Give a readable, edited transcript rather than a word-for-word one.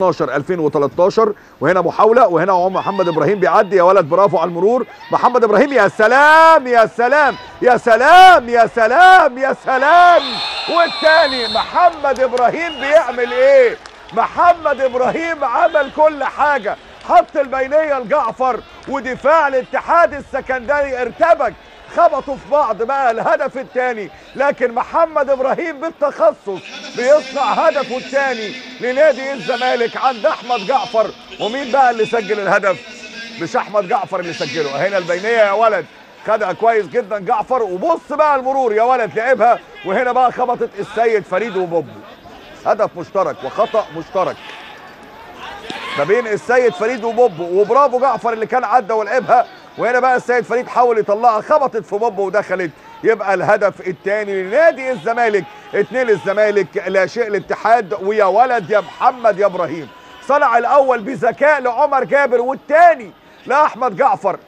2013 وهنا محاوله وهنا محمد ابراهيم بيعدي يا ولد برافو على المرور. محمد ابراهيم يا سلام يا سلام يا سلام يا سلام يا سلام. والتاني محمد ابراهيم بيعمل ايه؟ محمد ابراهيم عمل كل حاجه، حط البينيه لجعفر ودفاع الاتحاد السكندري ارتبك، خبطوا في بعض بقى الهدف الثاني، لكن محمد ابراهيم بالتخصص بيصنع هدفه الثاني لنادي الزمالك عند احمد جعفر. ومين بقى اللي سجل الهدف؟ مش احمد جعفر اللي سجله، هنا البينيه يا ولد خدها كويس جدا جعفر، وبص بقى المرور يا ولد لعبها، وهنا بقى خبطت السيد فريد وبوبو. هدف مشترك وخطأ مشترك ما بين السيد فريد وبوبو، وبرافو جعفر اللي كان عدى ولعبها، وهنا بقى السيد فريد حاول يطلعها خبطت في بوبو ودخلت. يبقى الهدف الثاني لنادي الزمالك، 2 الزمالك لا شيء الاتحاد. ويا ولد يا محمد يا ابراهيم صنع الاول بذكاء لعمر جابر والثاني لاحمد جعفر.